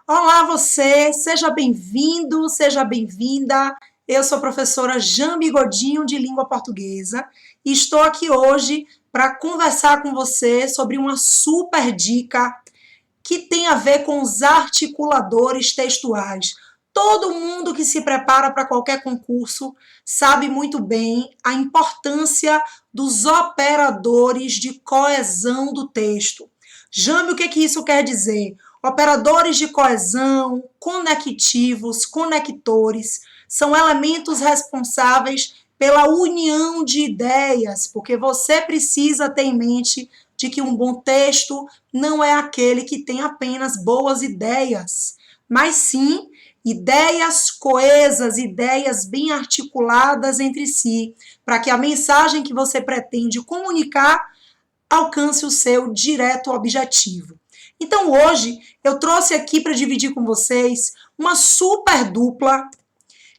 Olá você, seja bem-vindo, seja bem-vinda. Eu sou a professora Jambi Godinho de Língua Portuguesa e estou aqui hoje para conversar com você sobre uma super dica que tem a ver com os articuladores textuais. Todo mundo que se prepara para qualquer concurso sabe muito bem a importância dos operadores de coesão do texto. Jambi, o que isso quer dizer? Operadores de coesão, conectivos, conectores, são elementos responsáveis pela união de ideias, porque você precisa ter em mente de que um bom texto não é aquele que tem apenas boas ideias, mas sim ideias coesas, ideias bem articuladas entre si, para que a mensagem que você pretende comunicar alcance o seu direto objetivo. Então hoje eu trouxe aqui para dividir com vocês uma super dupla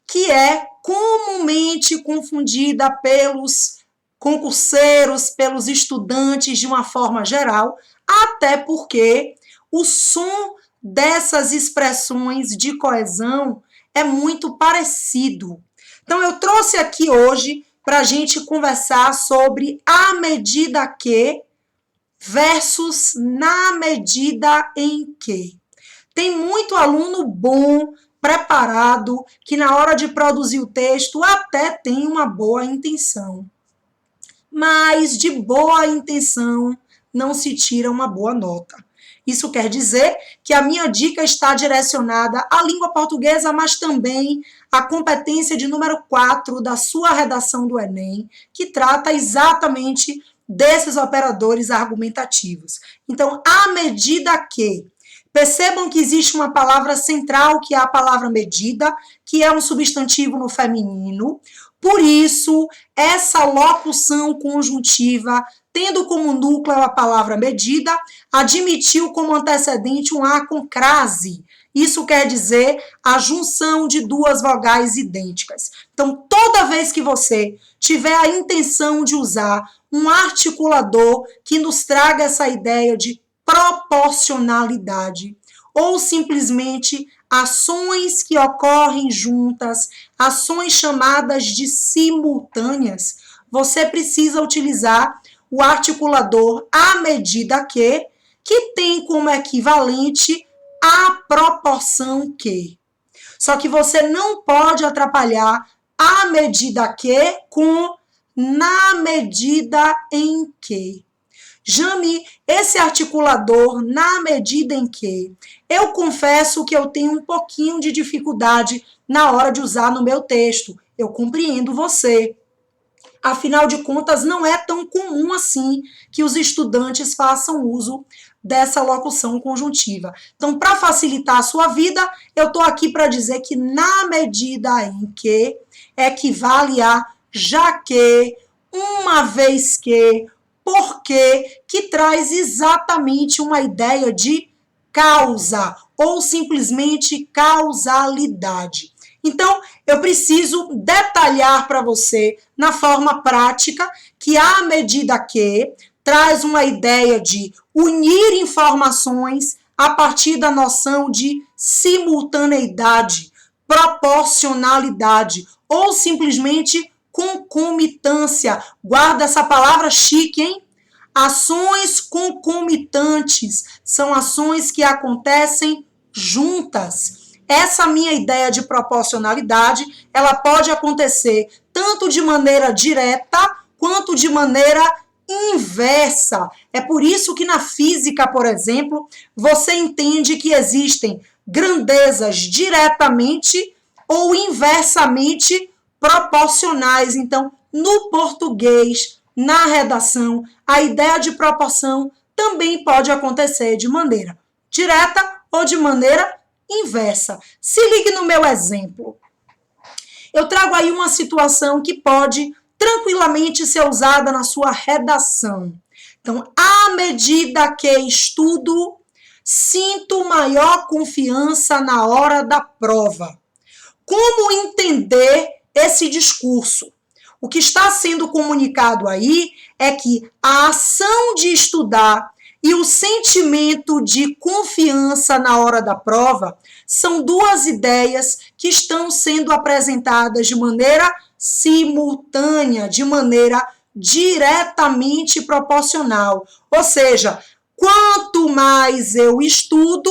que é comumente confundida pelos concurseiros, pelos estudantes de uma forma geral, até porque o som dessas expressões de coesão é muito parecido. Então eu trouxe aqui hoje para a gente conversar sobre à medida que versus na medida em que. Tem muito aluno bom, preparado, que na hora de produzir o texto até tem uma boa intenção. Mas de boa intenção não se tira uma boa nota. Isso quer dizer que a minha dica está direcionada à língua portuguesa, mas também à competência de número 4 da sua redação do Enem, que trata exatamente desses operadores argumentativos. Então, à medida que, percebam que existe uma palavra central, que é a palavra medida, que é um substantivo no feminino. Por isso, essa locução conjuntiva, tendo como núcleo a palavra medida, admitiu como antecedente um A com crase. Isso quer dizer a junção de duas vogais idênticas. Então, toda vez que você tiver a intenção de usar um articulador que nos traga essa ideia de proporcionalidade, ou simplesmente ações que ocorrem juntas, ações chamadas de simultâneas, você precisa utilizar o articulador à medida que tem como equivalente a proporção que. Só que você não pode atrapalhar à medida que com na medida em que. Jami, esse articulador na medida em que, eu confesso que eu tenho um pouquinho de dificuldade na hora de usar no meu texto. Eu compreendo você. Afinal de contas, não é tão comum assim que os estudantes façam uso dessa locução conjuntiva. Então, para facilitar a sua vida, eu estou aqui para dizer que na medida em que equivale a já que, uma vez que, porque, que traz exatamente uma ideia de causa ou simplesmente causalidade. Então, eu preciso detalhar para você, na forma prática, que à medida que traz uma ideia de unir informações a partir da noção de simultaneidade, proporcionalidade ou simplesmente concomitância. Guarda essa palavra chique, hein? Ações concomitantes são ações que acontecem juntas. Essa minha ideia de proporcionalidade, ela pode acontecer tanto de maneira direta quanto de maneira inversa. É por isso que na física, por exemplo, você entende que existem grandezas diretamente ou inversamente proporcionais. Então, no português, na redação, a ideia de proporção também pode acontecer de maneira direta ou de maneira inversa. Se ligue no meu exemplo. Eu trago aí uma situação que pode tranquilamente ser usada na sua redação. Então, à medida que estudo, sinto maior confiança na hora da prova. Como entender esse discurso? O que está sendo comunicado aí é que a ação de estudar e o sentimento de confiança na hora da prova são duas ideias que estão sendo apresentadas de maneira simultânea, de maneira diretamente proporcional. Ou seja, quanto mais eu estudo,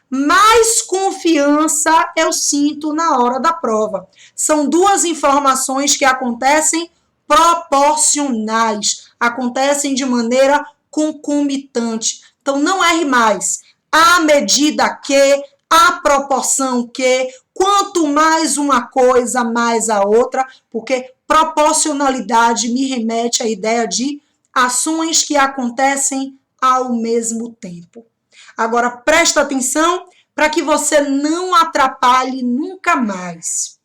mais confiança eu sinto na hora da prova. São duas informações que acontecem proporcionais, acontecem de maneira concomitante. Então, não erre mais. À medida que, à proporção que, quanto mais uma coisa, mais a outra, porque proporcionalidade me remete à ideia de ações que acontecem ao mesmo tempo. Agora, presta atenção para que você não atrapalhe nunca mais.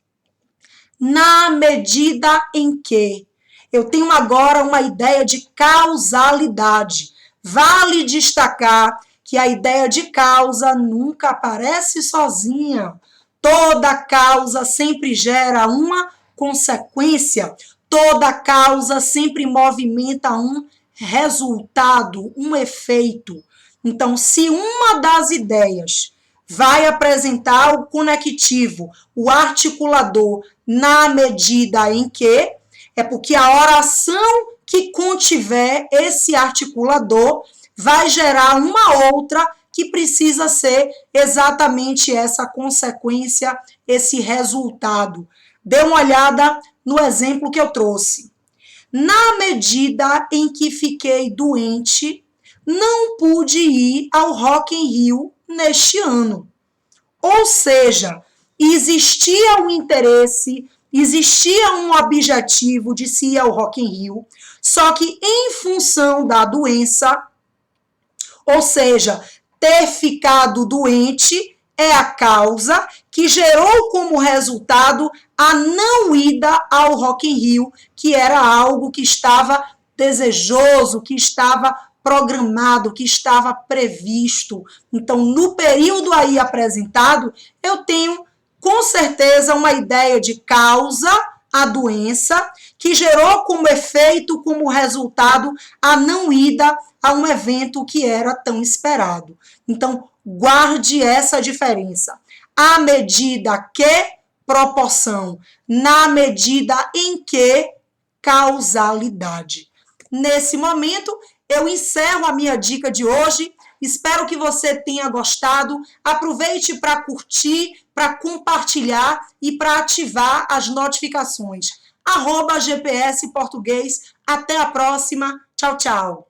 Na medida em que eu tenho agora uma ideia de causalidade. Vale destacar que a ideia de causa nunca aparece sozinha. Toda causa sempre gera uma consequência. Toda causa sempre movimenta um resultado, um efeito. Então, se uma das ideias vai apresentar o conectivo, o articulador, na medida em que, é porque a oração que contiver esse articulador vai gerar uma outra que precisa ser exatamente essa consequência, esse resultado. Dê uma olhada no exemplo que eu trouxe. Na medida em que fiquei doente, não pude ir ao Rock in Rio neste ano. Ou seja, existia um interesse, existia um objetivo de se ir ao Rock in Rio, só que em função da doença, ou seja, ter ficado doente é a causa que gerou como resultado a não ida ao Rock in Rio, que era algo que estava desejoso, que estava programado, que estava previsto. Então, no período aí apresentado, eu tenho com certeza uma ideia de causa, a doença, que gerou como efeito, como resultado, a não ida a um evento que era tão esperado. Então, guarde essa diferença. À medida que, proporção. Na medida em que, causalidade. Nesse momento, eu encerro a minha dica de hoje. Espero que você tenha gostado. Aproveite para curtir, para compartilhar e para ativar as notificações. @GPS Português. Até a próxima. Tchau, tchau.